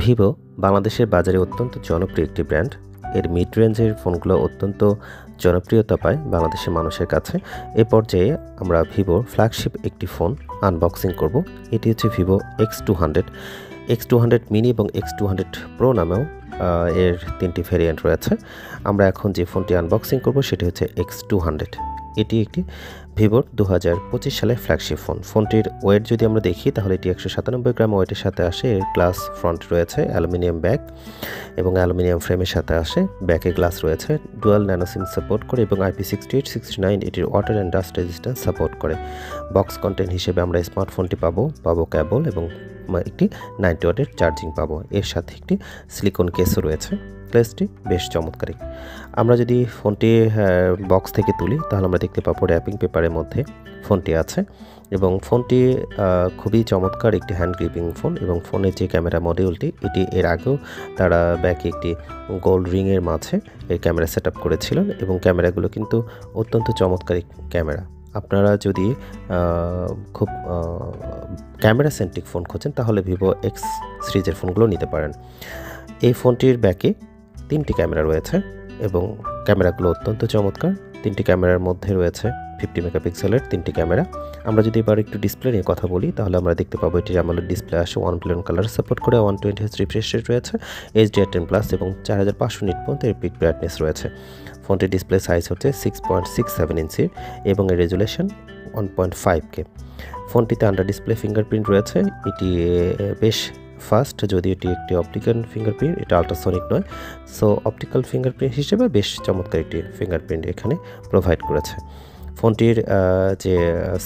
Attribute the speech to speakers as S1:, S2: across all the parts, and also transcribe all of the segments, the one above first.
S1: Vivo বাংলাদেশের বাজারে অত্যন্ত জনপ্রিয় একটি ব্র্যান্ড। এর মিড রেঞ্জের ফোনগুলো অত্যন্ত জনপ্রিয়তা পায় বাংলাদেশের মানুষের কাছে। এ পর্যায়ে আমরা ভিভোর ফ্ল্যাগশিপ একটি ফোন আনবক্সিং করব। এটি হচ্ছে ভিভো X200 X200 মিনি এবং X200 প্রো নামেও এর তিনটি ভেরিয়েন্ট রয়েছে। আমরা এখন যে ফোনটি আনবক্সিং করব সেটি হচ্ছে X200। এটি একটি ভিভোর 2025 সালের ফ্ল্যাগশিপ ফোন। ফোনটির ওয়েট যদি আমরা দেখি তাহলে এটি 197 গ্রাম ওয়েটের সাথে আসে। এর গ্লাস ফ্রন্ট রয়েছে, অ্যালুমিনিয়াম ব্যাক এবং অ্যালুমিনিয়াম ফ্রেমের সাথে আসে। ব্যাকে গ্লাস রয়েছে, ডুয়াল ন্যানো সিম সাপোর্ট করে এবং IP68 69 এটির water and dust resistance support করে। বক্স কন্টেন্ট হিসেবে আমরা স্মার্টফোনটি পাবো কেবল এবং একটি 90 ওয়াটের চার্জিং পাবো। এর সাথে একটি সিলিকন কেসও রয়েছে। কেসটি বেশ চমৎকারী। আমরা যদি ফোনটি বক্স থেকে তুলি তাহলে আমরা দেখতে পাবো র্যাপিং পেপারের মধ্যে ফোনটি আছে এবং ফোনটি খুবই চমৎকার একটি হ্যান্ড গ্রিপিং ফোন। এবং ফোনের যে ক্যামেরা মডিউলটি এটি এর আগেও তারা ব্যাকে একটি গোল্ড রিংয়ের মাঝে এর ক্যামেরা সেট আপ করেছিলেন এবং ক্যামেরাগুলো কিন্তু অত্যন্ত চমৎকারী ক্যামেরা। আপনারা যদি খুব ক্যামেরা সেন্ট্রিক ফোন খোঁজেন তাহলে ভিভো X সিরিজের ফোনগুলো নিতে পারেন। এই ফোনটির ব্যাকে 3টি ক্যামেরা রয়েছে এবং ক্যামেরাগুলো অত্যন্ত চমৎকার। 3টি ক্যামেরার মধ্যে রয়েছে 50 মেগাপিক্সেলের 3টি ক্যামেরা। আমরা যদি এবার একটু ডিসপ্লে নিয়ে কথা বলি তাহলে আমরা দেখতে পাবো এটির AMOLED ডিসপ্লে আসে, 1 বিলিয়ন কালার সাপোর্ট করে, 120 Hz রিফ্রেশ রেট রয়েছে, HDR10+ এবং 4500 নিট পর্যন্ত এর পিক ব্রাইটনেস রয়েছে। ফোনটির ডিসপ্লে সাইজ হচ্ছে 6.67 ইঞ্চি এবং এর রেজুলেশন 1.5K। ফোনটিতে আন্ডার ডিসপ্লে ফিঙ্গারপ্রিন্ট রয়েছে। এটি বেশ ফাস্ট, যদি এটি একটি অপটিক্যাল ফিঙ্গারপ্রিন্ট, এটা আল্ট্রাসনিক নয়। সো অপটিক্যাল ফিঙ্গারপ্রিন্ট হিসেবে বেশ চমৎকার একটি ফিঙ্গারপ্রিন্ট এখানে প্রোভাইড করেছে। ফোনটির যে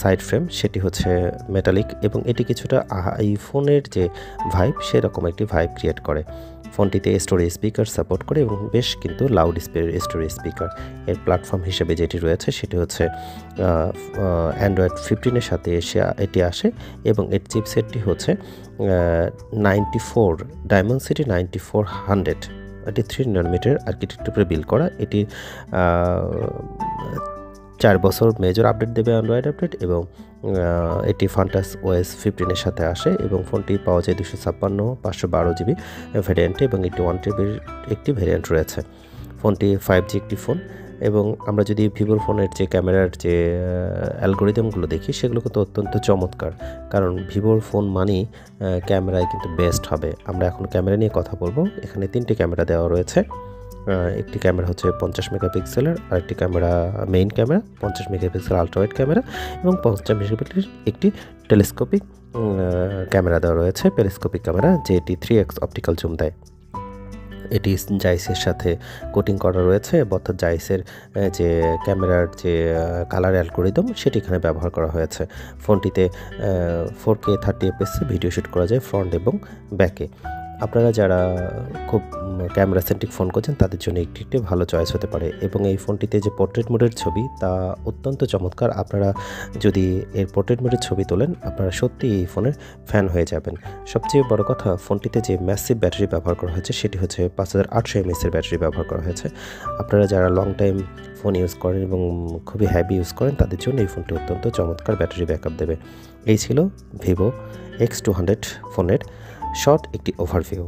S1: সাইড ফ্রেম সেটি হচ্ছে মেটালিক এবং এটি কিছুটা আইফোনের যে ভাইব সেরকম একটি ভাইব ক্রিয়েট করে। ফোনটিতে স্টোরেজ স্পিকার সাপোর্ট করে এবং বেশ কিন্তু লাউড স্টোরেজ স্পিকার। এর প্ল্যাটফর্ম হিসেবে যেটি রয়েছে সেটি হচ্ছে অ্যান্ড্রয়েড 15-এর সাথে এটি আসে এবং এর চিপসেটটি হচ্ছে 94 ডায়মেনসিটি 9400। এটি 3 ন্যানোমিটার আর্কিটেকচারে বিল্ড করা। এটি 4 বছর মেজর আপডেট দেবে, অ্যান্ড্রয়েড আপডেট, এবং এটি ফান্টাস OS 15-এর সাথে আসে এবং ফোনটি পাওয়া যায় 256 512 জিবি ভ্যারিয়েন্টে এবং এটি 1 টিবির একটি ভ্যারিয়েন্ট রয়েছে। ফোনটি 5G একটি ফোন এবং আমরা যদি ভিভোর ফোনের যে ক্যামেরার যে অ্যালগোরিদমগুলো দেখি সেগুলো কিন্তু অত্যন্ত চমৎকার, কারণ ভিভোর ফোন মানেই ক্যামেরায় কিন্তু বেস্ট হবে। আমরা এখন ক্যামেরা নিয়ে কথা বলবো। এখানে 3টি ক্যামেরা দেওয়া রয়েছে। একটি ক্যামেরা হচ্ছে 50 মেগাপিক্সেলের, আরেকটি camera main camera 50 megapixel ultrawide camera এবং 50 মেগাপিক্সেলের একটি টেলিস্কোপিক ক্যামেরা দেওয়া রয়েছে, পেরিস্কোপিক ক্যামেরা, যেটি 3x অপটিক্যাল জুম দেয়। এটি জাইসের সাথে কোটিং করা রয়েছে, অর্থাৎ জাইসের যে ক্যামেরার যে কালার অ্যালগোরিদম সেটি এখানে ব্যবহার করা হয়েছে। ফোনটিতে 4K 30 fps ভিডিও শ্যুট করা যায় ফ্রন্ট এবং ব্যাকে। আপনারা যারা খুব ক্যামেরা সেন্ট্রিক ফোন করছেন তাদের জন্য একটি ভালো চয়েস হতে পারে এবং এই ফোনটিতে যে পোর্ট্রেট মোডের ছবি তা অত্যন্ত চমৎকার। আপনারা যদি এর পোর্ট্রেট মোডের ছবি তোলেন আপনারা সত্যি এই ফোনের ফ্যান হয়ে যাবেন। সবচেয়ে বড় কথা, ফোনটিতে যে ম্যাসিভ ব্যাটারি ব্যবহার করা হয়েছে সেটি হচ্ছে 5800 mAh এর ব্যাটারি ব্যবহার করা হয়েছে। আপনারা যারা লং টাইম ফোন ইউজ করেন এবং খুবই হ্যাভি ইউজ করেন তাদের জন্য এই ফোনটি অত্যন্ত চমৎকার ব্যাটারি ব্যাকআপ দেবে। এই ছিল ভিভো X200 ফোনের শর্ট একটি ওভারভিউ।